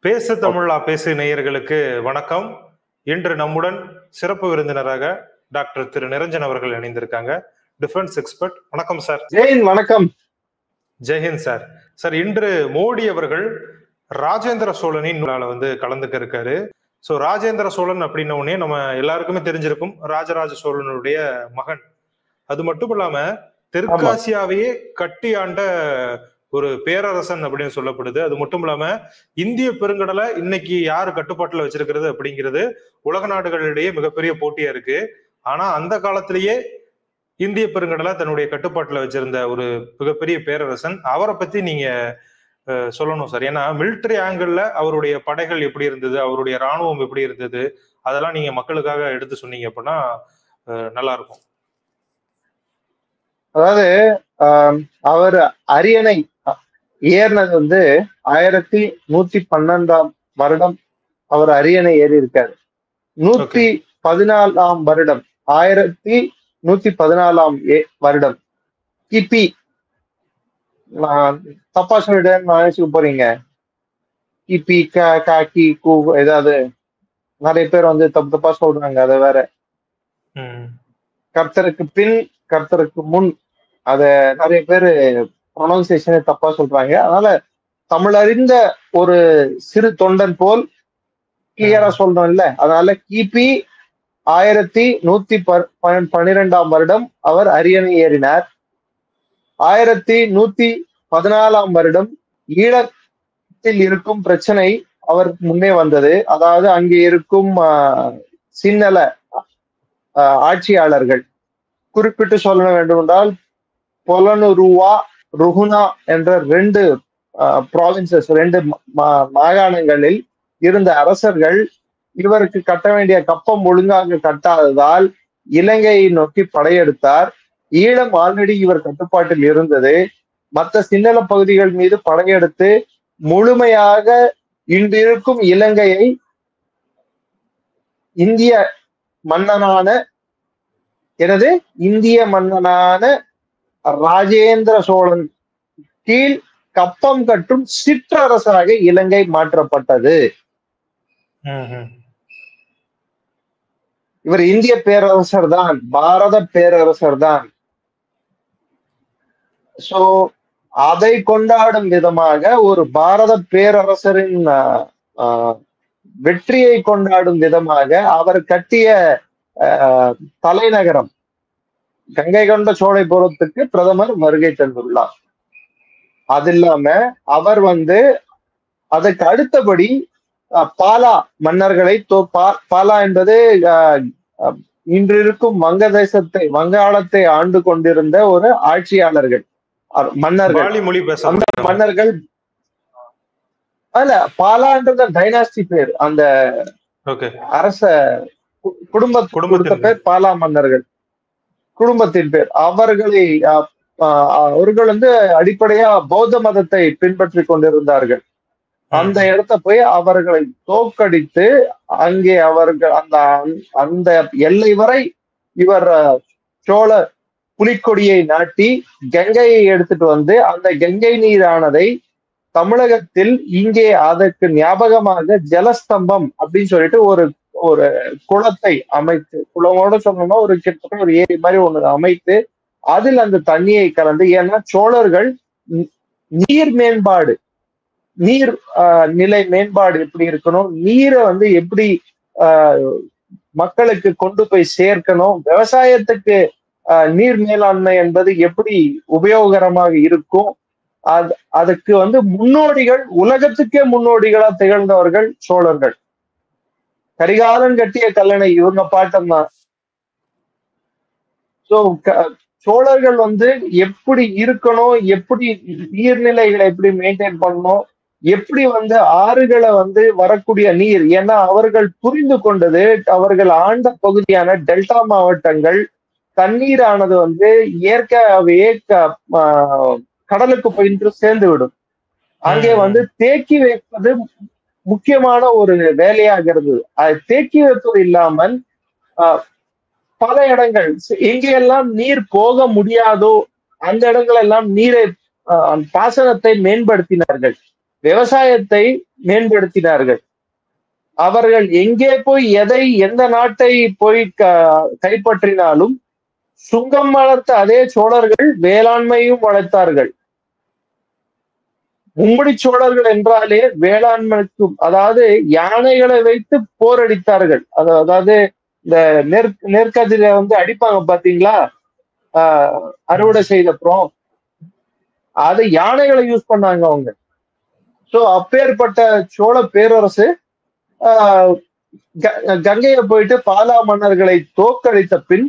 பேசு தமிழா பேசு நேயர்களுக்கு வணக்கம். இன்று நம்முடன் சிறப்பு விருந்தினராக டாக்டர் திரு நிரஞ்சன் அவர்கள் இணைந்திருக்காங்க. Defence expert. வணக்கம் சார். ஜெயின் வணக்கம். ஜெயஹிந்த் சார். சார், இன்று மோடி அவர்கள் ராஜேந்திர சோழனின் நூலால கலந்துக்க இருக்காரு. ஸோ ராஜேந்திர சோழன் அப்படின்ன உடனே நம்ம எல்லாருக்குமே தெரிஞ்சிருக்கும், ராஜராஜ சோழனுடைய மகன். அது மட்டும் இல்லாம தெற்காசியாவையே கட்டி ஆண்ட ஒரு பேரரசன் அப்படின்னு சொல்லப்படுது. அது மட்டும் இல்லாம இந்திய பெருங்கடலை இன்னைக்கு யாரு கட்டுப்பாட்டுல வச்சிருக்கிறது அப்படிங்கிறது உலக நாடுகளிடையே மிகப்பெரிய போட்டியா இருக்கு. ஆனா அந்த காலத்திலேயே இந்திய பெருங்கடலை தன்னுடைய கட்டுப்பாட்டுல வச்சிருந்த ஒரு மிகப்பெரிய பேரரசன். அவரை பத்தி நீங்க சொல்லணும் சார். ஏன்னா மிலிட்டரி ஆங்கிள் அவருடைய படைகள் எப்படி இருந்தது, அவருடைய ராணுவம் எப்படி இருந்தது, அதெல்லாம் நீங்க மக்களுக்காக எடுத்து சொன்னீங்க அப்படின்னா நல்லா இருக்கும். அதாவது அவர் அரியணை ஏறினது 1112 வருடம் அவர் அரியணை ஏறி இருக்காரு. 114 வருடம் 1114 வருடம் கிபி. தப்பா சொல்லிட்டேன்னு நினைச்சுக்க போறீங்க. கிபி காக்கி கூ ஏதாவது நிறைய பேர் தப்பு தப்பா சொல்றாங்க. அதை வேற கர்த்தருக்கு பின் கர்த்தருக்கு முன் அத நிறைய பேரு ப்ரொனவுன்சியேஷனே தப்பா சொல்றாங்க. அதனால தமிழறிந்த ஒரு சிறு தொண்டன் போல் கிளியரா சொல்றோம் இல்ல. அதனால கிபி 1112 வருடம் அவர் அரியணை ஏறினார். 1114 வருடம் ஈழத்தில் இருக்கும் பிரச்சனை அவருக்கு முன்னே வந்தது. அதாவது அங்கே இருக்கும் சின்னல ஆட்சியாளர்கள், குறிப்பிட்டு சொல்ல வேண்டும் என்றால் பொலனுருவா ருகுனா என்ற 2 ப்ராவின்சஸ், 2 மாகாணங்களில் இருந்த அரசர்கள் இவருக்கு கட்ட வேண்டிய கப்பம் ஒழுங்காக கட்டாததால் இலங்கையை நோக்கி படையெடுத்தார். ஈழம் ஆல்ரெடி இவர் கட்டுப்பாட்டில் இருந்தது. மற்ற சின்னல பகுதிகள் மீது படையெடுத்து முழுமையாக இன்றிருக்கும் இலங்கையை இந்திய மன்னனான ராஜேந்திர சோழன் கீழ் கப்பம் கட்டும் சிற்றரசாக இலங்கை மாற்றப்பட்டது. இவர் இந்திய பேரரசர் தான், பாரத பேரரசர் தான். சோ அதை கொண்டாடும் விதமாக, ஒரு பாரத பேரரசரின் வெற்றியை கொண்டாடும் விதமாக அவர் கட்டிய தலைநகரம் கங்கை கொண்ட சோழபுரத்துக்கு பிரதமர் வருகை தந்துள்ளார். அது இல்லாம அவர் அதுக்கு அடுத்தபடி பாலா மன்னர்களை பாலா என்பது இன்று இருக்கும் வங்காளத்தை ஆண்டு கொண்டிருந்த ஒரு ஆட்சியாளர்கள், மன்னர்கள். அந்த மன்னர்கள் அல்ல, பாலான்றது டைனாஸ்டி பேர், அந்த அரச குடும்பத்தின் பேர் பாலா மன்னர்கள், குடும்பத்தின் பேர். அவர்கள் அடிப்படையா பௌத்த மதத்தை பின்பற்றி கொண்டிருந்தார்கள். அந்த இடத்த போய் அவர்களை தோற்கடித்து அங்கே அவர்கள் அந்த எல்லை வரை இவர் சோழ புலிக்கொடியை நாட்டி கங்கையை எடுத்துட்டு அந்த கங்கை நீரானதை தமிழகத்தில் இங்கே அதற்கு ஞாபகமாக ஜலஸ்தம்பம் அப்படின்னு சொல்லிட்டு ஒரு குளத்தை அமைத்து, குளமோட சொன்னோம்னா ஒரு கிட்டத்தட்ட ஒரு ஏரி மாதிரி ஒண்ணு அமைத்து அதில் அந்த தண்ணியை கலந்து, ஏன்னா சோழர்கள் நீர் நிலை மேம்பாடு எப்படி இருக்கணும், நீரை எப்படி மக்களுக்கு கொண்டு போய் சேர்க்கணும், விவசாயத்துக்கு நீர் மேலாண்மை என்பது எப்படி உபயோகரமாக இருக்கும், அதுக்கு முன்னோடிகள், உலகத்துக்கே முன்னோடிகளா திகழ்ந்தவர்கள் சோழர்கள். கரிகாலன் கட்டிய கல்லணை இவங்க பாட்டம் தான். சோ சோழர்கள் எப்படி இருக்கணும், எப்படி நீர்நிலைகளை எப்படி மெயின்டைன் பண்ணணும், எப்படி ஆறுகளை வரக்கூடிய நீர், ஏன்னா அவர்கள் புரிந்து கொண்டது, அவர்கள் ஆண்ட பகுதியான டெல்டா மாவட்டங்கள் தண்ணீரானது இயற்கையாகவே கடலுக்கு போயிட்டு சேர்ந்து விடும். அங்கே தேக்கி வைப்பது முக்கியமான ஒரு வேலையாக இருந்தது. அது தேக்கி வைப்பது இல்லாமல் பல இடங்கள் எங்கெல்லாம் நீர் போக முடியாதோ அந்த இடங்கள் எல்லாம் நீரை பாசனத்தை மேம்படுத்தினார்கள். விவசாயத்தை மேம்படுத்தினார்கள். அவர்கள் எங்கே போய் எந்த நாட்டை போய் கைப்பற்றினாலும் சுங்கம் வளர்த்த அதே சோழர்கள் வேளாண்மையும் வளர்த்தார்கள். மும்முடி சோழர்கள் என்றாலே வேளாண்மைக்கும், அதாவது யானைகளை வைத்து போரடித்தார்கள். அதாவது இந்த நெற்கதிரை அடிப்பாங்க பாத்தீங்களா, அறுவடை செய்தப்புறம் அது யானைகளை யூஸ் பண்ணாங்க அவங்க. சோ அப்பேற்பட்ட சோழ பேரரசு கங்கையை போயிட்டு பாலா மன்னர்களை தோற்கடித்த பின்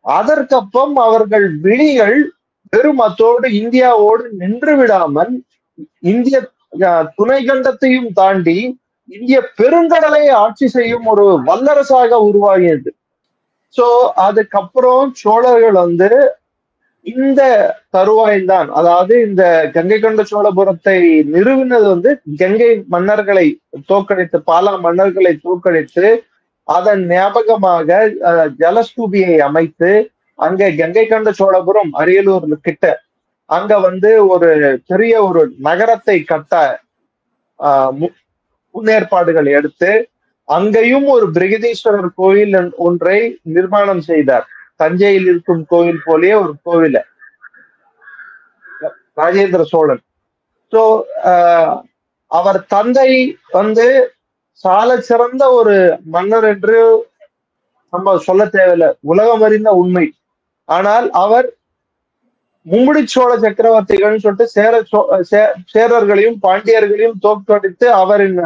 அதற்கப்புறம் அவர்கள் விழிகள் வெறும் அத்தோடு இந்தியாவோடு நின்று விடாமல் இந்திய துணை கண்டத்தையும் தாண்டி இந்திய பெருங்கடலை ஆட்சி செய்யும் ஒரு வல்லரசாக உருவாகியது. சோ அதுக்கப்புறம் சோழர்கள் இந்த தருவாயில் தான், அதாவது இந்த கங்கை கொண்ட சோழபுரத்தை நிறுவினது கங்கை மன்னர்களை தோற்கடித்து, பாலா மன்னர்களை தோற்கடித்து அதன் ஞாபகமாக ஜலஸ்தூபியை அமைத்து அங்க கங்கை கொண்ட சோழபுரம் அரியலூர் கிட்ட அங்க ஒரு பெரிய ஒரு நகரத்தை கட்ட முன்னேற்பாடுகள் எடுத்து அங்கேயும் ஒரு பிருகதீஸ்வரர் கோயில் ஒன்றை நிர்மாணம் செய்தார். தஞ்சையில் இருக்கும் கோவில் போலே ஒரு கோவில ராஜேந்திர சோழன். சோ அவர் தந்தை சால சிறந்த ஒரு மன்னர் என்று நம்ம சொல்ல தேவையில்லை, உலகம் அறிந்த உண்மை. ஆனால் அவர் மும்முடி சோழ சக்கரவர்த்திகள் சொல்லிட்டு சேரர்களையும் பாண்டியர்களையும் தோற்கடித்து அவரின்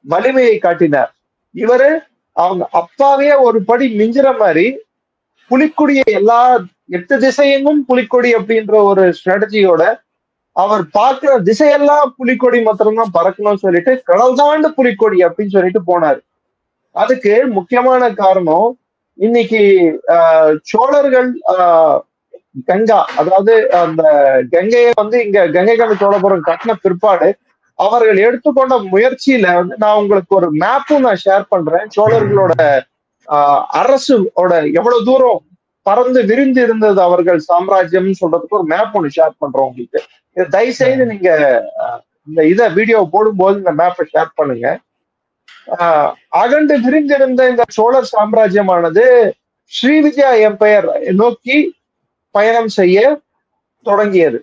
வலிமையை காட்டினார். இவரு அவங்க அப்பாவே ஒரு படி மிஞ்சிற மாதிரி புலிக்கொடிய எல்லா 8 திசையெங்கும் புலிக்கொடி அப்படின்ற ஒரு ஸ்ட்ராட்டஜியோட அவர் பார்க்கிற திசையெல்லாம் புலிக்கொடி மாத்திரம்தான் பறக்கணும்னு சொல்லிட்டு கடல் தாண்டு புலிக்கொடி அப்படின்னு சொல்லிட்டு போனாரு. அதுக்கு முக்கியமான காரணம், இன்னைக்கு சோழர்கள் கங்கா, அதாவது அந்த கங்கையை இங்க கங்கை கொண்ட சோழபுரம் கட்டின பிற்பாடு அவர்கள் எடுத்துக்கொண்ட முயற்சியில நான் உங்களுக்கு ஒரு மேப்பும் நான் ஷேர் பண்றேன். சோழர்களோட அரசோட எவ்வளவு தூரம் பறந்து விரிந்து இருந்தது அவர்கள் சாம்ராஜ்யம் சொல்றதுக்கு ஒரு மேப் ஒன்று ஷேர் பண்றோம் உங்களுக்கு. தயவுசெய்து நீங்க இந்த வீடியோ போடும்போது இந்த மேப்பை ஷேர் பண்ணுங்க. அகண்டு விரிந்திருந்த இந்த சோழர் சாம்ராஜ்யமானது ஸ்ரீவிஜயா எம்பையர் நோக்கி பயணம் செய்ய தொடங்கியது.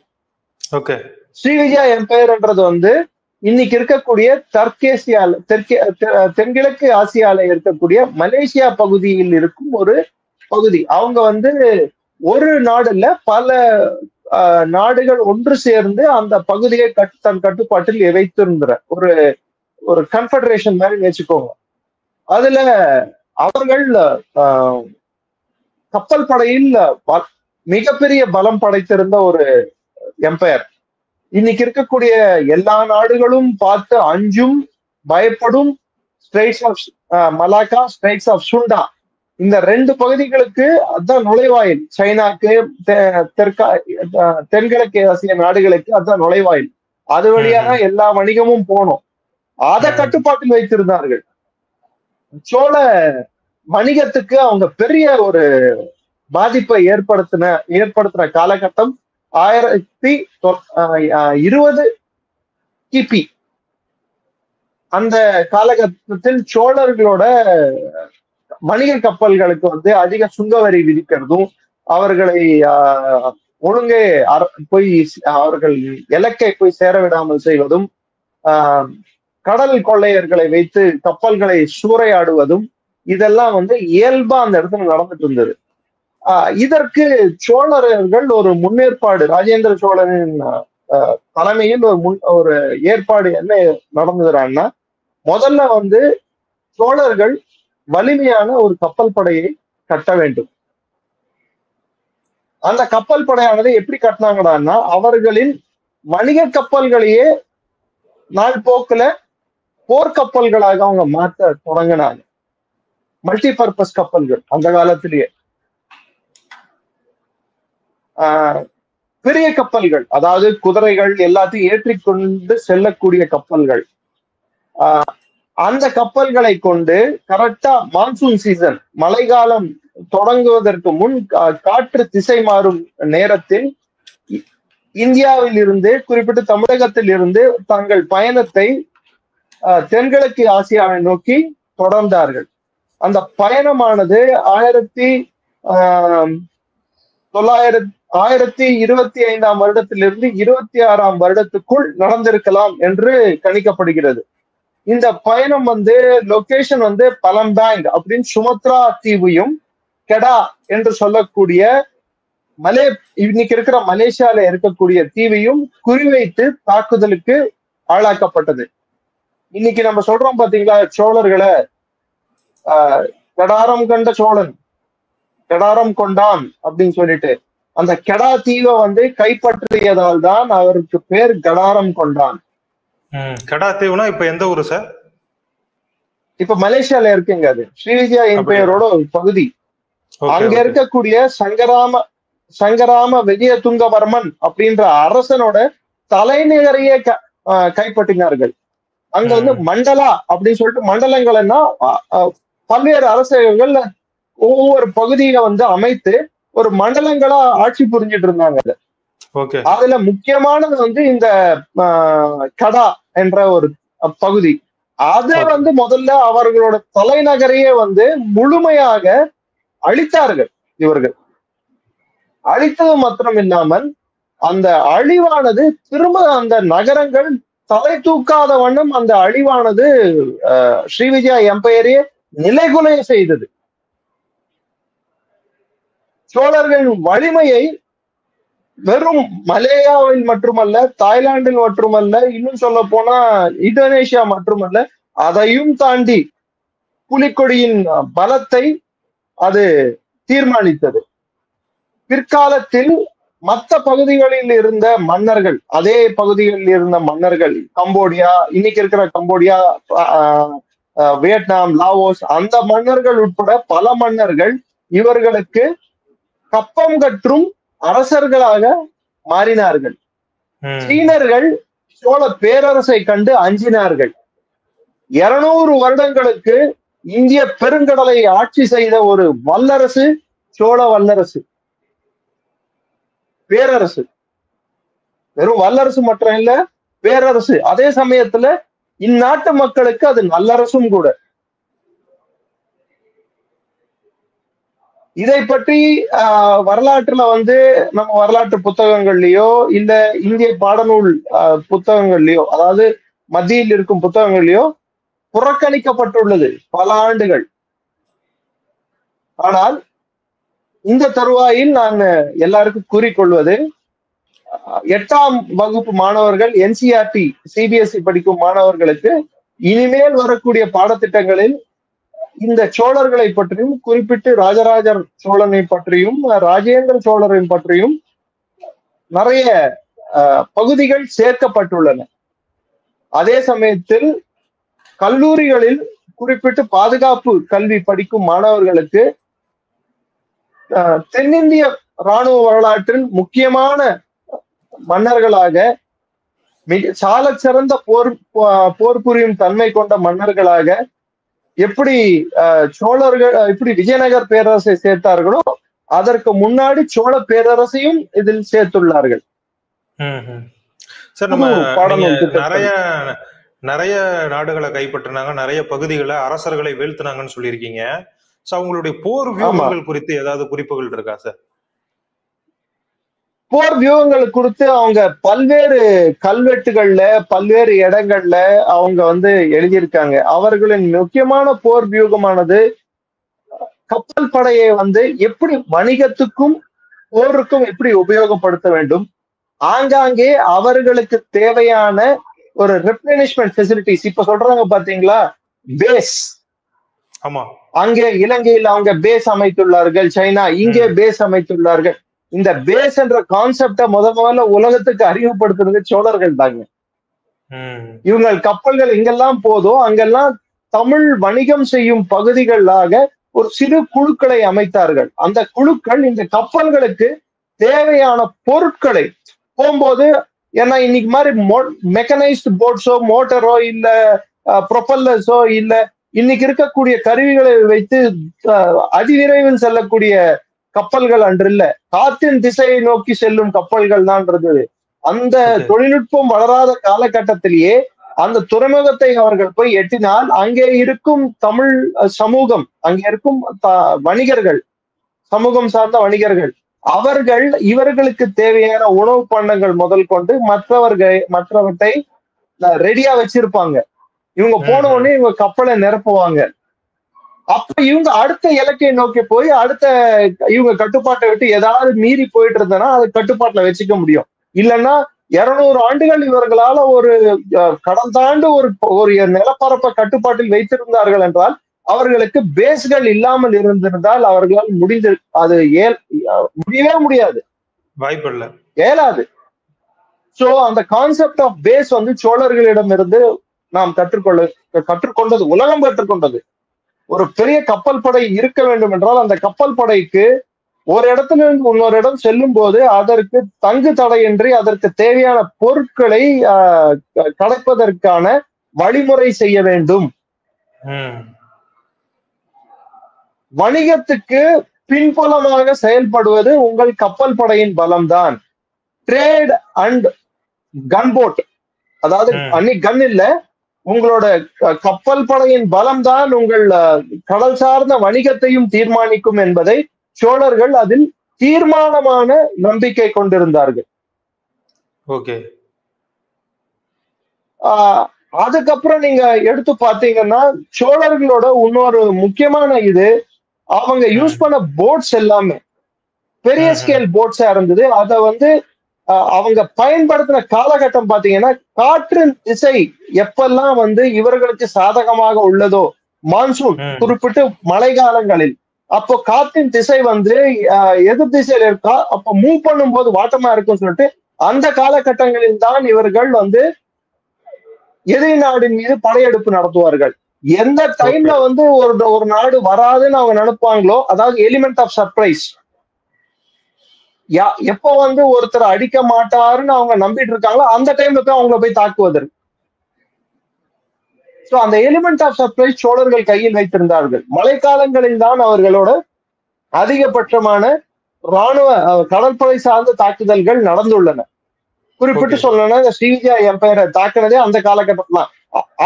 ஸ்ரீவிஜயா எம்பையர்ன்றது இன்னைக்கு இருக்கக்கூடிய தென்கிழக்கு ஆசியால இருக்கக்கூடிய மலேசியா பகுதியில் இருக்கும் ஒரு பகுதி. அவங்க ஒரு நாடு இல்ல, பல நாடுகள் ஒன்று சேர்ந்து அந்த பகுதியை தன் கட்டுப்பாட்டில் வைத்திருந்த ஒரு கன்ஃபெடரேஷன் மாதிரி வச்சுக்கோங்க. அதுல அவர்கள் கப்பல் படையில் மிகப்பெரிய பலம் படைத்திருந்த ஒரு எம்பையர். இன்னைக்கு இருக்கக்கூடிய எல்லா நாடுகளும் பார்த்து அஞ்சும் பயப்படும் straits of Malacca, straits of Sunda, இந்த 2 பகுதிகளுக்கு அதுதான் நுழைவாயில். சைனாக்கு, தென்கிழக்கு ஆசிய நாடுகளுக்கு அதுதான் நுழைவாயில். அது வழியாக எல்லா வணிகமும் போனோம். அதை கட்டுப்பாட்டில் வைத்திருந்தார்கள். சோழ வணிகத்துக்கு அவங்க பெரிய ஒரு பாதிப்பை ஏற்படுத்தின காலகட்டம் 1020 கிபி. அந்த காலகட்டத்தில் சோழர்களோட வணிக கப்பல்களுக்கு அதிக சுங்கவரி விதிக்கிறதும், அவர்களை ஒழுங்கே போய் அவர்கள் இலக்கை போய் சேர விடாமல் செய்வதும், கடல் கொள்ளையர்களை வைத்து கப்பல்களை சூறையாடுவதும், இதெல்லாம் இயல்பா அந்த இடத்துல நடந்துட்டு இருந்தது. இதற்கு சோழர்கள் ஒரு முன்னேற்பாடு, ராஜேந்திர சோழனின் தலைமையில் ஒரு ஏற்பாடு என்ன நடந்ததுன்னா, முதல்ல சோழர்கள் வலிமையான ஒரு கப்பல் படையை கட்ட வேண்டும். அந்த கப்பல் படையானது எப்படி கட்டினாங்கன்னா, அவர்களின் வணிக கப்பல்களையே நாள் போக்குல போர்க்கப்பல்களாக அவங்க மாற்ற தொடங்கினாங்க. மல்டிபர்பஸ் கப்பல்கள் அந்த காலத்திலேயே. பெரிய கப்பல்கள், அதாவது குதிரைகள் எல்லாத்தையும் ஏற்றிக்கொண்டு செல்லக்கூடிய கப்பல்கள். அந்த கப்பல்களை கொண்டு கரெக்டா மான்சூன் சீசன், மழைக்காலம் தொடங்குவதற்கு முன் காற்று திசை மாறும் நேரத்தில் இந்தியாவில் இருந்து குறிப்பிட்ட தமிழகத்தில் இருந்து தங்கள் பயணத்தை தென்கிழக்கு ஆசியாவை நோக்கி தொடர்ந்தார்கள். அந்த பயணமானது 1925 வருடத்திலிருந்து 26 வருடத்துக்குள் நடந்திருக்கலாம் என்று கணிக்கப்படுகிறது. இந்த பயணம் லொகேஷன் பலம்பாங் அப்படின்னு சுமத்ரா தீவையும் கெடா என்று சொல்லக்கூடிய இன்னைக்கு இருக்கிற மலேசியால இருக்கக்கூடிய தீவையும் குறிவைத்து தாக்குதலுக்கு ஆளாக்கப்பட்டது. இன்னைக்கு நம்ம சொல்றோம் பாத்தீங்களா, சோழர்களை கடாரம் கண்ட சோழன் கடாரம் கொண்டான் அப்படின்னு சொல்லிட்டு, அந்த கெடா தீவை கைப்பற்றியதால் தான் அவருக்கு பேர் கடாரம் கொண்டான். கெடா தீவுனா இப்ப எந்த ஊரு சார்? இப்ப மலேசியால இருக்குங்க. அது ஸ்ரீவிஜயா எம்பையரோட ஒரு பகுதி. அங்க இருக்கக்கூடிய சங்கராம விஜயதுங்கவர்மன் அப்படின்ற அரசனோட தலைநகரையே கைப்பற்றினார்கள். அங்க மண்டலா அப்படின்னு சொல்லிட்டு, மண்டலங்கள்னா பல்வேறு அரசர்கள் ஒவ்வொரு பகுதியை அமைத்து ஒரு மண்டலங்களா ஆட்சி புரிஞ்சிட்டு இருந்தாங்க. அதுல முக்கியமானது இந்த கடா என்ற ஒரு பகுதி. அத முதல்ல அவர்களோட தலைநகரையே முழுமையாக அழித்தார்கள். இவர்கள் அழித்தது மாத்திரம் இல்லாமல் அந்த அழிவானது திரும்ப அந்த நகரங்கள் தலை தூக்காத வண்ணம் அந்த அழிவானது ஸ்ரீவிஜயா எம்பையரையே நிலைகுலைய செய்தது. சோழர்களின் வலிமையை வெறும் மலேயாவில் மட்டுமல்ல, தாய்லாந்தில் மட்டுமல்ல, இன்னும் சொல்ல போனா இந்தோனேஷியா மட்டுமல்ல, அதையும் தாண்டி புலிக்கொடியின் பலத்தை அது தீர்மானித்தது. பிற்காலத்தில் மற்ற பகுதிகளில் இருந்த மன்னர்கள், அதே பகுதிகளில் இருந்த மன்னர்கள், கம்போடியா, இன்னைக்கு இருக்கிற கம்போடியா, வியட்நாம், லாவோஸ், அந்த மன்னர்கள் உட்பட பல மன்னர்கள் இவர்களுக்கு கப்பம் கற்றும் அரசர்களாக மாறினார்கள். சீனர்கள் சோழ பேரரசை கண்டு அஞ்சினார்கள். 200 வருடங்களுக்கு இந்திய பெருங்கடலை ஆட்சி செய்த ஒரு வல்லரசு சோழ வல்லரசு, பேரரசு. வெறும் வல்லரசு மட்டும் இல்ல, பேரரசு. அதே சமயத்துல இந்நாட்டு மக்களுக்கு அது நல்லரசும் கூட. இதை பற்றி வரலாற்றுல நம்ம வரலாற்று புத்தகங்கள்லயோ இல்ல இந்திய பாடநூல் புத்தகங்கள்லயோ, அதாவது மத்தியில் இருக்கும் புத்தகங்கள்லயோ புறக்கணிக்கப்பட்டுள்ளது பல ஆண்டுகள். ஆனால் இந்த தருவாயில் நான் எல்லாருக்கும் கூறிக்கொள்வது, 8ஆம் வகுப்பு மாணவர்கள், NCERT CBSE படிக்கும் மாணவர்களுக்கு இனிமேல் வரக்கூடிய பாடத்திட்டங்களில் இந்த சோழர்களை பற்றியும், குறிப்பிட்டு ராஜராஜ சோழனை பற்றியும் ராஜேந்திர சோழரை பற்றியும் நிறைய பகுதிகள் சேர்க்கப்பட்டுள்ளன. அதே சமயத்தில் கல்லூரிகளில் குறிப்பிட்டு பாதுகாப்பு கல்வி படிக்கும் மாணவர்களுக்கு தென்னிந்திய இராணுவ வரலாற்றில் முக்கியமான மன்னர்களாக, சால சிறந்த போர் புரியும் தன்மை கொண்ட மன்னர்களாக எப்படி சோழர்கள் எப்படி விஜயநகர் பேரரசை சேர்த்தார்களோ அதற்கு முன்னாடி சோழ பேரரசையும் இதில் சேர்த்துள்ளார்கள். சார், நம்ம நிறைய நாடுகளை கைப்பற்றினாங்க, நிறைய பகுதிகளை, அரசர்களை வீழ்த்தினாங்கன்னு சொல்லியிருக்கீங்க. சோ அவங்களுடைய போர் வியூகங்கள் குறித்து ஏதாவது குறிப்புகள் இருக்கா சார்? போர் வியூகங்கள் குறித்து அவங்க பல்வேறு கல்வெட்டுகள்ல, பல்வேறு இடங்கள்ல அவங்க எழுதியிருக்காங்க. அவர்களின் முக்கியமான போர் வியூகமானது கப்பல் படையை எப்படி வணிகத்துக்கும் போருக்கும் எப்படி உபயோகப்படுத்த வேண்டும், ஆங்காங்கே அவர்களுக்கு தேவையான ஒரு ரெப்ளனிஷ்மெண்ட் ஃபெசிலிட்டிஸ், இப்ப சொல்றாங்க பாத்தீங்களா, பேஸ். ஆமா, அங்கே இலங்கையில் அவங்க பேஸ் அமைத்துள்ளார்கள், சைனா இங்கே பேஸ் அமைத்துள்ளார்கள். இந்த பேஸ் என்ற கான்செப்டை முதல்ல உலகத்துக்கு அறிமுகப்படுத்துறது சோழர்கள் தாங்க. இவங்க கப்பல்கள் எங்கெல்லாம் போதோ அங்கெல்லாம் தமிழ் வணிகம் செய்யும் பகுதிகளாக ஒரு சிறு குழுக்களை அமைத்தார்கள். அந்த குழுக்கள் இந்த கப்பல்களுக்கு தேவையான பொருட்களை போகும்போது, ஏன்னா இன்னைக்கு மாதிரி மெக்கனைஸ்டு போட்ஸோ, மோட்டரோ, இல்ல ப்ரொபல்லர்ஸோ, இல்ல இன்னைக்கு இருக்கக்கூடிய கருவிகளை வைத்து அதிவிரைவில் செல்லக்கூடிய கப்பல்கள் அன்று இல்ல, காற்றின் திசையை நோக்கி செல்லும் கப்பல்கள் தான் இருந்தது. அந்த ஓகே. தொழில்நுட்பம் வளராத காலகட்டத்திலேயே அந்த துறைமுகத்தை அவர்கள் போய் எட்டினால் அங்கே இருக்கும் தமிழ் சமூகம், அங்கே இருக்கும் வணிகர்கள், சமூகம் சார்ந்த வணிகர்கள், அவர்கள் இவர்களுக்கு தேவையான உணவு பண்டங்கள் முதல் கொண்டு மற்றவற்றை ரெடியா வச்சிருப்பாங்க. இவங்க போன உடனே இவங்க கப்பலை நிரப்புவாங்க. அப்ப இவங்க அடுத்த இலக்கை நோக்கி போய் அடுத்த இவங்க கட்டுப்பாட்டை விட்டு ஏதாவது மீறி போயிட்டு இருந்தனா அதை கட்டுப்பாட்டுல வச்சுக்க முடியும். இல்லைன்னா 200 ஆண்டுகள் இவர்களால ஒரு கடல் தாண்டு ஒரு நிலப்பரப்பை கட்டுப்பாட்டில் வைத்திருந்தார்கள் என்றால் அவர்களுக்கு பேஸ்கள் இல்லாமல் இருந்திருந்தால் அவர்களால் அது முடியவே முடியாது, வாய்ப்பு இல்ல, இயலாது. சோ அந்த கான்செப்ட் ஆஃப் பேஸ் வந்து சோழர்களிடமிருந்து நாம் கற்றுக்கொண்டது, உலகம் கற்றுக்கொண்டது. ஒரு பெரிய கப்பல் படை இருக்க வேண்டும் என்றால் அந்த கப்பல் படைக்கு ஒரு இடத்துல இருந்து இன்னொரு இடம் செல்லும் போது அதற்கு தங்கு தடையின்றி அதற்கு தேவையான பொருட்களை கடப்பதற்கான வழிமுறை செய்ய வேண்டும். வணிகத்துக்கு பின்புலமாக செயல்படுவது உங்கள் கப்பல் படையின் பலம்தான். ட்ரேட் அண்ட் கன்போட், அதாவது அன்னைக்கு கன் இல்ல, உங்களோட கப்பல் படையின் பலம் தான் உங்கள் கடல் சார்ந்த வணிகத்தையும் தீர்மானிக்கும் என்பதை சோழர்கள் அதில் தீர்மானமான நம்பிக்கை கொண்டிருந்தார்கள். ஓகே. அதுக்கப்புறம் நீங்க எடுத்து பாத்தீங்கன்னா சோழர்களோட இன்னொரு முக்கியமான இது, அவங்க யூஸ் பண்ண போட்ஸ் எல்லாமே பெரிய ஸ்கேல் போட்ஸா இருந்தது. அத வந்து அவங்க பயன்படுத்தின காலகட்டம் பாத்தீங்கன்னா காற்றின் திசை எப்பெல்லாம் வந்து இவர்களுக்கு சாதகமாக உள்ளதோ, மான்சூன் குறிப்பிட்டு மழை காலங்களில், அப்போ காற்றின் திசை வந்து எதிர் திசையில இருக்கா, அப்ப மூவ் பண்ணும் போது வாட்டமா இருக்கும்னு சொல்லிட்டு அந்த காலகட்டங்களில் தான் இவர்கள் வந்து எதிரி நாடின் மீது படையெடுப்பு நடத்துவார்கள். எந்த டைம்ல வந்து ஒரு நாடு வராதுன்னு அவங்க நினைப்பாங்களோ, அதாவது எலிமெண்ட் ஆஃப் சர்ப்ரைஸ், எப்ப வந்து ஒருத்தர் அடிக்க மாட்டாருன்னு அவங்க நம்பிட்டு இருக்காங்களோ அந்த டைம்ல போய் அவங்கள போய் தாக்குவதற்கு. சோ அந்த எலிமெண்ட் ஆஃப் சர்ப்ரைஸ் சோழர்கள் கையில் வைத்திருந்தார்கள். மழைக்காலங்களில் தான் அவர்களோட அதிகபட்சமான ராணுவ கடற்படை சார்ந்த தாக்குதல்கள் நடந்துள்ளன. குறிப்பிட்டு சொல்லணும்னா இந்த ஸ்ரீவிஜயா எம்பையரை தாக்குனதே அந்த காலகட்டத்துல.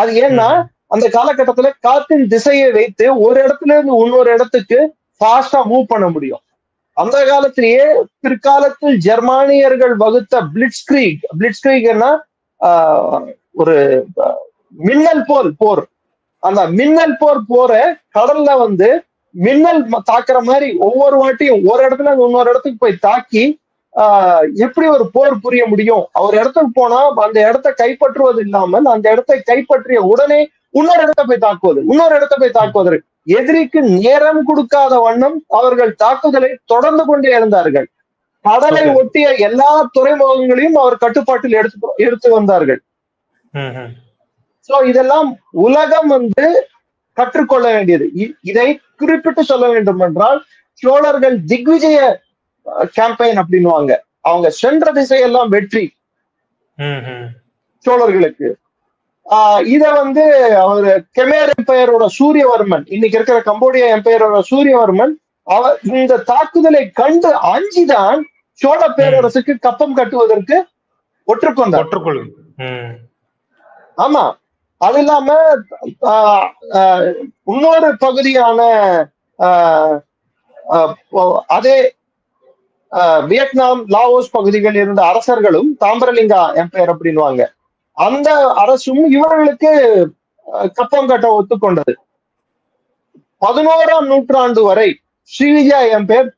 அது ஏன்னா அந்த காலகட்டத்துல காற்றின் திசையை வைத்து ஒரு இடத்துல இருந்து இன்னொரு இடத்துக்கு ஃபாஸ்டா மூவ் பண்ண முடியும். அந்த காலத்திலேயே பிற்காலத்தில் ஜெர்மானியர்கள் வகுத்த பிளிட்ஸ்கிரீக்னா ஒரு மின்னல் போர், அந்த மின்னல் போர கடல்ல வந்து மின்னல் தாக்குற மாதிரி ஒவ்வொரு வாட்டியும் ஒரு இடத்துல இன்னொரு இடத்துக்கு போய் தாக்கி எப்படி ஒரு போர் புரிய முடியும். ஒரு இடத்துக்கு போனா அந்த இடத்தை கைப்பற்றுவது இல்லாமல் அந்த இடத்தை கைப்பற்றிய உடனே இன்னொரு இடத்தை போய் தாக்குவது, எதிரிக்கு நேரம் கொடுக்காத வண்ணம் அவர்கள் தாக்குதலை தொடர்ந்து கொண்டே இருந்தார்கள். கடலை ஒட்டிய எல்லா துறைமுகங்களையும் அவர் கட்டுப்பாட்டில் எடுத்து வந்தார்கள். சோ இதெல்லாம் உலகம் வந்து கற்றுக்கொள்ள வேண்டியது. இதை குறிப்பிட்டு சொல்ல வேண்டும் என்றால் சோழர்கள் திக்விஜய கேம்பெயின் அப்படின்னுவாங்க. அவங்க சென்ற திசையெல்லாம் வெற்றி சோழர்களுக்கு. இத வந்து அவர் கெமேர் எம்பையரோட சூரியவர்மன், இன்னைக்கு இருக்கிற கம்போடியா எம்பையரோட சூரியவர்மன், அவர் இந்த தாக்குதலை கண்டு அஞ்சிதான் சோழ பேரரசுக்கு கப்பம் கட்டுவதற்கு ஒற்றுக்கொண்டார். ஆமா, அது இல்லாம இன்னொரு பகுதியான அதே வியட்நாம், லாவோஸ் பகுதிகளில் இருந்த அரசர்களும் தாம்பரலிங்கா எம்பையர் அப்படின்வாங்க, அந்த அரசும் இவர்களுக்கு கப்பம் கட்ட ஒத்துக்கொண்டது. 11ஆம் நூற்றாண்டு வரை ஸ்ரீவிஜயா எம்பையர்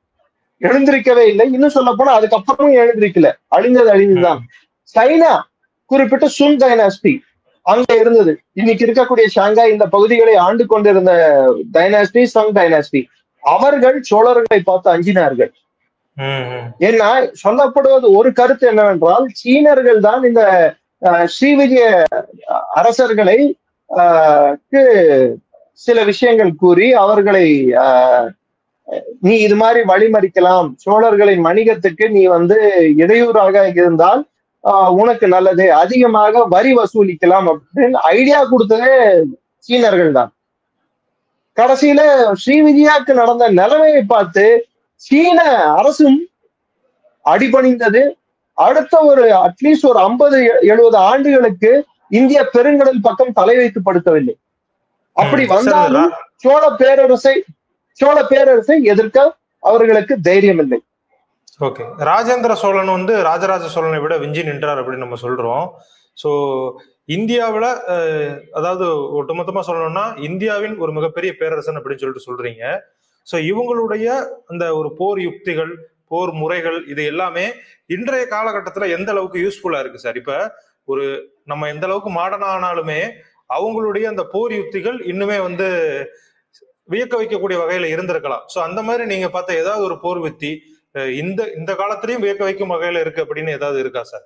எழுந்திருக்கவே இல்லை. இன்னும் சொல்ல போனா அதுக்கப்புறமும் எழுந்திருக்கல, அழிந்துதான். சைனா குறிப்பிட்ட சுன் டைனாஸ்டி அங்க இருந்தது. இன்னைக்கு இருக்கக்கூடிய ஷாங்காய் இந்த பகுதிகளை ஆண்டு கொண்டிருந்த டைனாஸ்டி சங் டைனாஸ்டி, அவர்கள் சோழர்களை பார்த்து அஞ்சினார்கள். ஏன்னா சொல்லப்படுவது ஒரு கருத்து என்னவென்றால் சீனர்கள் தான் இந்த ஸ்ரீவிஜய அரசர்களை சில விஷயங்கள் கூறி அவர்களை நீ இது மாதிரி வழிமறிக்கலாம், சோழர்களின் வணிகத்துக்கு நீ வந்து இடையூறாக இருந்தால் உனக்கு நல்லது, அதிகமாக வரி வசூலிக்கலாம் அப்படின்னு ஐடியா கொடுத்ததே சீனர்கள் தான். கடைசியில ஸ்ரீவிஜயாக்கு நடந்த நிலைமையை பார்த்து சீன அரசும் அடிபணிந்தது. அடுத்த ஒரு அட்லீஸ்ட் ஒரு 50-70 ஆண்டுகளுக்கு இந்திய பெருங்கடல் பக்கம் தலை வைத்து படுக்கவில்லை. அப்படி வந்தாலும் சோழ பேரரசை எதிர்க்க அவர்களுக்கு தைரியம் இல்லை. ஓகே, ராஜேந்திர சோழன் வந்து ராஜராஜ சோழனை விட விஞ்சி நின்றார் அப்படின்னு நம்ம சொல்றோம். ஸோ இந்தியாவில அதாவது ஒட்டுமொத்தமா சொல்லணும்னா இந்தியாவின் ஒரு மிகப்பெரிய பேரரசன் அப்படின்னு சொல்லிட்டு சொல்றீங்க. ஸோ இவங்களுடைய அந்த ஒரு போர் யுக்திகள், போர் முறைகள், இது எல்லாமே இன்றைய காலகட்டத்துல எந்த அளவுக்கு யூஸ்ஃபுல்லா இருக்கு சார்? இப்ப ஒரு நம்ம எந்த அளவுக்கு மாடர்ன் ஆனாலுமே அவங்களுடைய அந்த போர் யுக்திகள் இன்னுமே வந்து வியக்க வைக்கக்கூடிய வகையில இருந்திருக்கலாம். ஸோ அந்த மாதிரி நீங்க பார்த்த ஏதாவது ஒரு போர் யுக்தி இந்த இந்த காலத்திலையும் வியக்க வைக்கும் வகையில இருக்கு அப்படின்னு ஏதாவது இருக்கா சார்?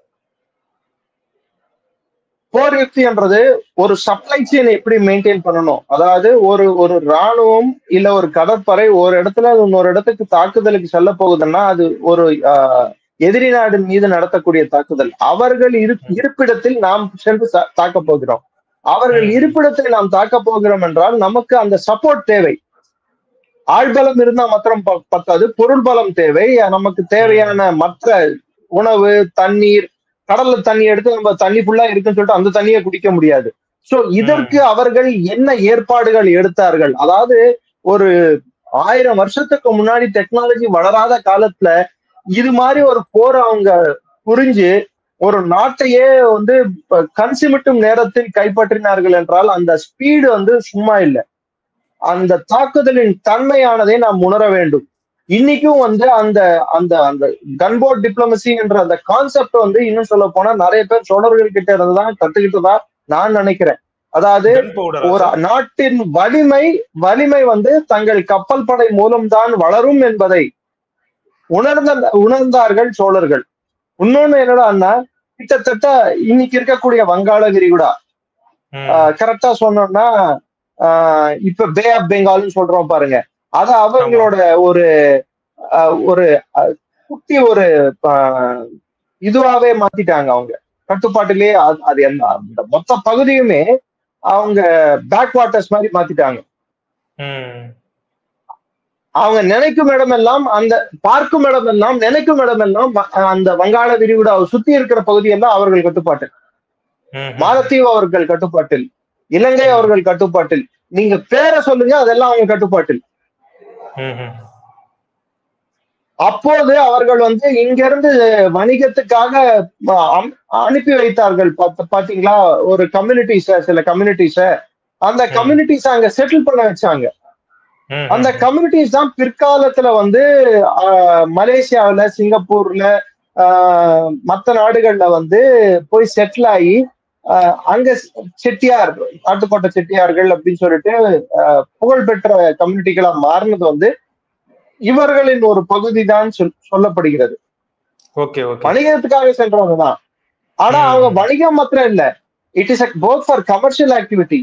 போர் யுக்தி என்றது ஒரு சப்ளை செயின் எப்படி மெயின்டைன் பண்ணணும், அதாவது ஒரு ராணுவம் இல்ல ஒரு கடற்படை ஒரு இடத்துல இன்னொரு இடத்துக்கு தாக்குதலுக்கு செல்ல போகுதுன்னா அது ஒரு எதிரி நாடு மீது நடத்தக்கூடிய தாக்குதல். அவர்கள் இருப்பிடத்தில் நாம் சென்று தாக்க போகிறோம். அவர்கள் இருப்பிடத்தை நாம் தாக்க போகிறோம் என்றால் நமக்கு அந்த சப்போர்ட் தேவை. ஆழ்பலம் இருந்தா மாத்திரம் பத்தாது, பொருள் பலம் தேவை. நமக்கு தேவையான மற்ற உணவு, தண்ணீர், கடல்ல தண்ணி எடுத்து நம்ம தண்ணி ஃபுல்லா இருக்குன்னு சொல்லிட்டு அந்த தண்ணியை குடிக்க முடியாது. சோ இதற்கு அவர்கள் என்ன ஏற்பாடுகள் எடுத்தார்கள்? அதாவது ஒரு 1000 வருஷத்துக்கு முன்னாடி டெக்னாலஜி வளராத காலத்துல இது மாதிரி ஒரு போர் அவங்க புரிஞ்சு ஒரு நாட்டையே வந்து கன்சிமிட்டும் நேரத்தில் கைப்பற்றினார்கள் என்றால் அந்த ஸ்பீடு வந்து சும்மா இல்லை. அந்த தாக்குதலின் தன்மையானதை நாம் உணர வேண்டும். இன்னைக்கும் வந்து அந்த அந்த அந்த கன்போர்ட் டிப்ளமசி என்ற அந்த கான்செப்ட் வந்து இன்னும் சொல்ல போனா நிறைய பேர் சோழர்கள் கிட்ட இருந்துதான் கத்துக்கிட்டதா நான் நினைக்கிறேன். அதாவது ஒரு நாட்டின் வலிமை வந்து தங்கள் கப்பல் படை மூலம்தான் வளரும் என்பதை உணர்ந்தார்கள் சோழர்கள். இன்னொன்னு என்னடா, கிட்டத்தட்ட இன்னைக்கு இருக்கக்கூடிய வங்காள விரிகுடா கரெக்டா சொன்னோம்னா இப்ப பே ஆஃப் பெங்கால்னு சொல்றோம் பாருங்க, அத அவங்களோட ஒரு ஒரு குட்டி ஒரு இதுவாவே மாத்திட்டாங்க. அவங்க கட்டுப்பாட்டிலேயே அது அந்த மொத்த பகுதியுமே அவங்க பேக் வாட்டர்ஸ் மாதிரி மாத்திட்டாங்க. அவங்க நினைக்கும் இடமெல்லாம், அந்த பார்க்கும் இடமெல்லாம், நினைக்கும் இடமெல்லாம் அந்த வங்காள விரிகுடாவை சுத்தி இருக்கிற பகுதியெல்லாம் அவர்கள் கட்டுப்பாட்டில். மாலத்தீவு அவர்கள் கட்டுப்பாட்டில், இலங்கை அவர்கள் கட்டுப்பாட்டில். நீங்க பேரை சொல்லுங்க, அதெல்லாம் அவங்க கட்டுப்பாட்டில். அப்போது அவர்கள் வந்து இங்கிருந்து வணிகத்துக்காக அனுப்பி வைத்தார்கள். பாத்தீங்களா, ஒரு சில கம்யூனிட்டிஸ அந்த கம்யூனிட்டிஸ் அங்க செட்டில் பண்ண வச்சாங்க. அந்த கம்யூனிட்டிஸ் தான் பிற்காலத்துல வந்து மலேசியாவில, சிங்கப்பூர்ல, மற்ற நாடுகள்ல வந்து போய் செட்டில் ஆகி அங்க செட்டியார், நாட்டுக்கோட்டை செட்டியார்கள் அப்படின்னு சொல்லிட்டு புகழ்பெற்ற கம்யூனிட்டிகளா மாறினது வந்து இவர்களின் ஒரு பகுதி தான் சொல்லப்படுகிறது. வணிகத்துக்காக சென்றவங்க தான். ஆனா அவங்க வணிகம் மாத்திரம் இல்ல, it is both for commercial activity,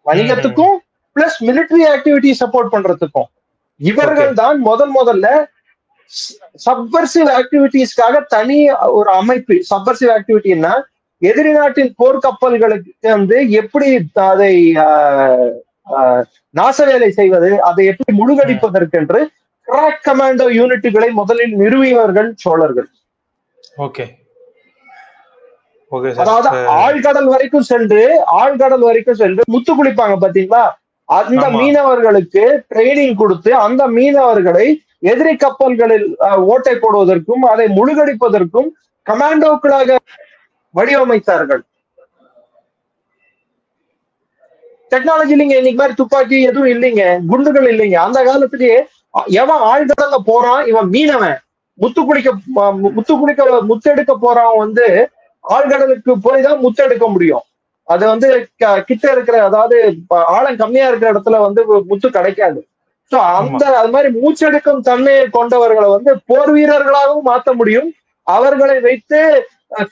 வணிகத்துக்கும் பிளஸ் மிலிட்டரி ஆக்டிவிட்டி சப்போர்ட் பண்றதுக்கும். இவர்கள் தான் முதல்ல சப்வர்சிவ் ஆக்டிவிட்டிஸ்க்காக தனி ஒரு அமைப்பு. சப்வர்சிவ் ஆக்டிவிட்டின்னா எதிரி நாட்டின் போர்க்கப்பல்களுக்கு வந்து எப்படி அதை நாசவேலை செய்வது, அதை எப்படி முழுகடிப்பதற்கென்று கிராக் கமாண்டோ யூனிட்டுகளை முதலில் நிறுவியவர்கள் சோழர்கள். அதாவது ஆழ்கடல் வரைக்கும் சென்று முத்து குளிப்பாங்க பாத்தீங்களா, அந்த மீனவர்களுக்கு ட்ரைனிங் கொடுத்து அந்த மீனவர்களை எதிரி கப்பல்களில் ஓட்டை போடுவதற்கும் அதை முழுகடிப்பதற்கும் கமாண்டோக்களாக வடிவமைத்தார்கள். டெக்னாலஜி இல்லைங்க, இன்னைக்கு மாதிரி துப்பாக்கி எதுவும் இல்லைங்க, குண்டுகள் இல்லைங்க. அந்த காலத்திலேயே எவன் ஆழ்கடல்ல போறான், இவன் மீனவன். முத்தெடுக்க போறான் வந்து ஆழ்கடலுக்கு போய் தான் முத்தெடுக்க முடியும். அது வந்து கிட்ட இருக்கிற, அதாவது ஆழம் கம்மியா இருக்கிற இடத்துல வந்து முத்து கிடைக்காது. சோ அது மாதிரி மூச்செடுக்கும் தன்மையை கொண்டவர்களை வந்து போர் வீரர்களாகவும் மாற்ற முடியும். அவர்களை வைத்து,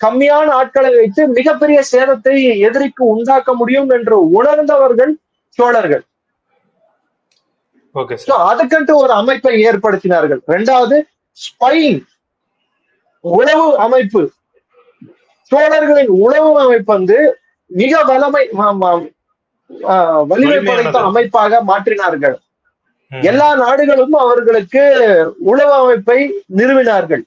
கம்மியான ஆட்களை வைத்து மிகப்பெரிய சேதத்தை எதிரிக்கு உண்டாக்க முடியும் என்று உணர்ந்தவர்கள் சோழர்கள். அதுக்கென்று ஒரு அமைப்பை ஏற்படுத்தினார்கள். இரண்டாவது ஸ்பைங், உளவு அமைப்பு. சோழர்களின் உளவு அமைப்பு வந்து மிக வலிமை படைத்த அமைப்பாக மாற்றினார்கள். எல்லா நாடுகளும் அவர்களுக்கு உளவு அமைப்பை நிறுவினார்கள்.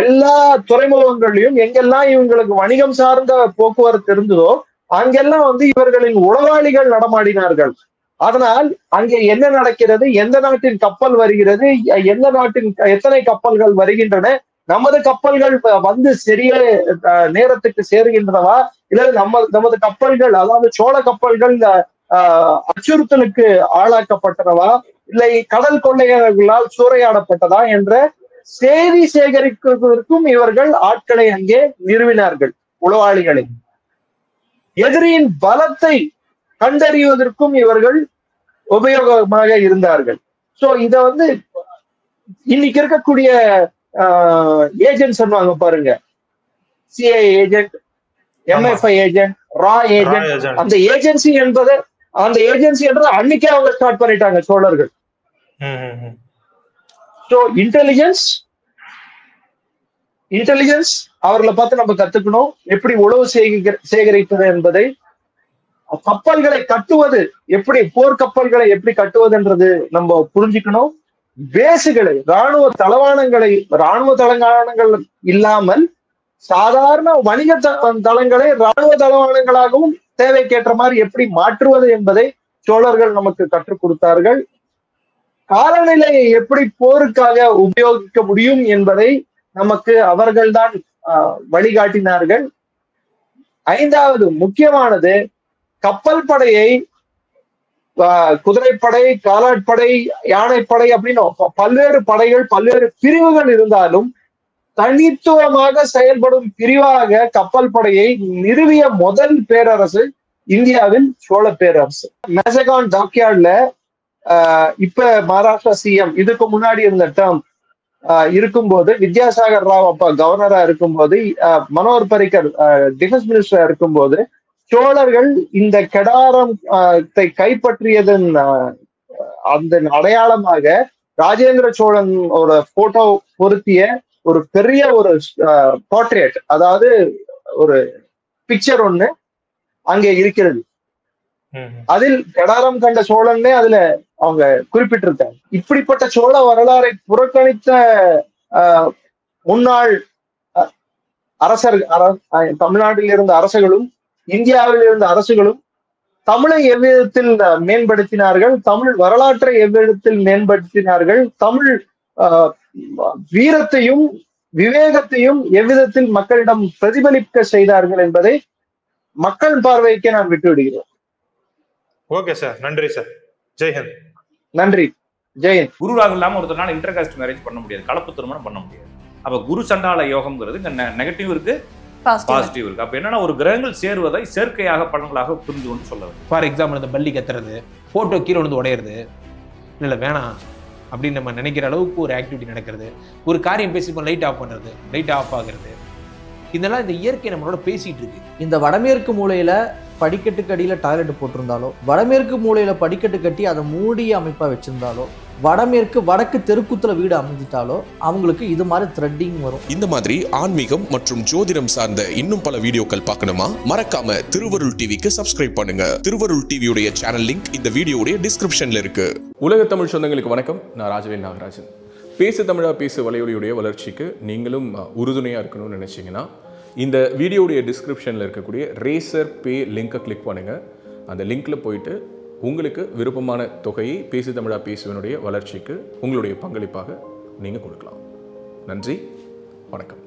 எல்லா துறைமுகங்களையும் எங்கெல்லாம் இவங்களுக்கு வணிகம் சார்ந்த போக்குவரத்து இருந்ததோ அங்கெல்லாம் வந்து இவர்களின் உளவாளிகள் நடமாடினார்கள். அதனால் அங்கே என்ன நடக்கிறது, எந்த நாட்டின் கப்பல் வருகிறது, எந்த நாட்டின் எத்தனை கப்பல்கள் வருகின்றன, நமது கப்பல்கள் வந்து சரிய நேரத்துக்கு சேருகின்றனவா, இல்ல நமது கப்பல்கள் அதாவது சோழ கப்பல்கள் அச்சுறுத்தலுக்கு ஆளாக்கப்பட்டனவா, இல்லை கடல் கொள்ளையர்களால் சூறையாடப்பட்டதா என்ற செய்தி சேகரிப்பதற்கும் இவர்கள் ஆட்களை அங்கே நிறுவினார்கள், உளவாளிகளை. எதிரியின் பலத்தை கண்டறிவதற்கும் இவர்கள் உபயோகமாக இருந்தார்கள். சோ இத வந்து இன்னைக்கு இருக்கக்கூடிய ஏஜென்ட் சொல்லுவாங்க பாருங்க, சிஐ ஏஜென்ட், எம்எஃப்ஐ ஏஜென்ட், ரா ஏஜென்ட். அந்த ஏஜென்சி என்பது அன்னைக்கே அவங்க ஸ்டார்ட் பண்ணிட்டாங்க சோழர்கள். சோ இன்டெலிஜென்ஸ் அவர்களை பார்த்து நம்ம கத்துக்கணும், எப்படி உளவு சேகரிப்பது என்பதை. கப்பல்களை கட்டுவது எப்படி, போர் கப்பல்களை எப்படி கட்டுவதுன்றது நம்ம புரிஞ்சுக்கணும். பேசுகளை, ராணுவ தளவாடங்கள் இல்லாமல் சாதாரண வணிக தளங்களை ராணுவ தளவாடங்களாகவும் தேவைக்கேற்ற மாதிரி எப்படி மாற்றுவது என்பதை சோழர்கள் நமக்கு கற்றுக் கொடுத்தார்கள். காலநிலையை எப்படி போருக்காக உபயோகிக்க முடியும் என்பதை நமக்கு அவர்கள்தான் வழிகாட்டினார்கள். ஐந்தாவது முக்கியமானது, கப்பல் படையை குதிரைப்படை, காலாட்படை, யானைப்படை அப்படின்னு பல்வேறு படைகள், பல்வேறு பிரிவுகள் இருந்தாலும் தனித்துவமாக செயல்படும் பிரிவாக கப்பல் படையை நிறுவிய முதல் பேரரசு இந்தியாவில் சோழ பேரரசு. மேசகான் டாக்யார்ட்ல இப்ப மகாராஷ்டிரா சிஎம், இதுக்கு முன்னாடி இருந்த டேர்ம் இருக்கும்போது, வித்யாசாகர் ராவ் அப்ப கவர்னரா இருக்கும்போது, மனோகர் பரிக்கர் டிஃபென்ஸ் மினிஸ்டரா இருக்கும்போது, சோழர்கள் இந்த கெடாரம் கைப்பற்றியதன் அந்த அடையாளமாக ராஜேந்திர சோழன் ஒரு போட்டோ பொருத்திய ஒரு பெரிய ஒரு போர்ட்ரேட், அதாவது ஒரு பிக்சர் ஒண்ணு அங்கே இருக்கிறது. அதில் கெடாரம் கண்ட சோழன்னே அதுல அவங்க குறிப்பிட்டிருக்காங்க. இப்படிப்பட்ட சோழ வரலாறை புறக்கணித்த முன்னாள் தமிழ்நாட்டில் இருந்த அரசர்களும் இந்தியாவில் இருந்த அரசுகளும் தமிழை எவ்விதத்தில் மேம்படுத்தினார்கள், தமிழ் வரலாற்றை எவ்விதத்தில் மேம்படுத்தினார்கள், தமிழ் வீரத்தையும் விவேகத்தையும் எவ்விதத்தில் மக்களிடம் பிரதிபலிக்க செய்தார்கள் என்பதை மக்கள் பார்வைக்கு நான் விட்டுவிடுகிறேன். ஓகே சார், நன்றி சார். ஜெய்ஹிந்த். நன்றி, ஜெய்ஹிந்த். குருவாக இல்லாம ஒருத்தனால இன்டர்காஸ்ட் மேரேஜ் பண்ண முடியாது, கலப்பு திருமணம் பண்ண முடியாது. அப்ப குரு சண்டால யோகம்ங்கிறது நெகட்டிவ் இருக்கு, பாசிட்டிவ் இருக்கு. அப்ப என்னன்னா, ஒரு கிரகங்கள் சேருவதை சேர்க்கையாக பலன்களாக புரிஞ்சு கொண்டு சொல்ல வேண்டும். ஃபார் எக்ஸாம்பிள், இந்த பள்ளி கத்துறது, போட்டோ கீழே வந்து உடையிறது, இல்லை வேணாம் அப்படின்னு நம்ம நினைக்கிற அளவுக்கு ஒரு ஆக்டிவிட்டி நடக்கிறது, ஒரு காரியம் பேசி லைட் ஆஃப் பண்றது, லைட் ஆஃப் ஆகிறது, இதெல்லாம் இந்த இயற்கை நம்மளோட பேசிட்டு இருக்கு. இந்த வடமேற்கு மூலையில படிக்கட்டுக்கு அடியில் டாய்லெட் போட்டிருந்தாலோ, வடமேற்கு மூலையில படிக்கட்டு கட்டி அதை மூடிய அமைப்பா வச்சிருந்தாலோ, வடக்கு தெருக்குத்துல வீடு அமைஞ்சிட்டாலோ அவங்களுக்கு இது மாதிரி த்ரெட்டிங் வரும். இந்த மாதிரி ஆன்மீகம் மற்றும் ஜோதிடம் சார்ந்த இன்னும் பல வீடியோக்கள் பார்க்கணுமா? மறக்காம திருவருள் டிவிக்கு சப்ஸ்கிரைப் பண்ணுங்க. திருவருள் டிவியுடைய சேனல் லிங்க் இந்த வீடியோடைய டிஸ்கிரிப்ஷன்ல இருக்கு. உலக தமிழ் சொந்தங்களுக்கு வணக்கம். நான் ராஜவேல் நாகராஜன். பேசு தமிழா பேசு வலையொலியுடைய வளர்ச்சிக்கு நீங்களும் உறுதுணையா இருக்கணும்னு நினைச்சீங்கன்னா இந்த வீடியோடைய டிஸ்கிரிப்ஷன்ல இருக்கக்கூடிய ரேசர் பே லிங்கை கிளிக் பண்ணுங்க. அந்த லிங்க்ல போயிட்டு உங்களுக்கு விருப்பமான தொகையை பேசு தமிழா பேசுவனுடைய வளர்ச்சிக்கு உங்களுடைய பங்களிப்பாக நீங்கள் கொடுக்கலாம். நன்றி, வணக்கம்.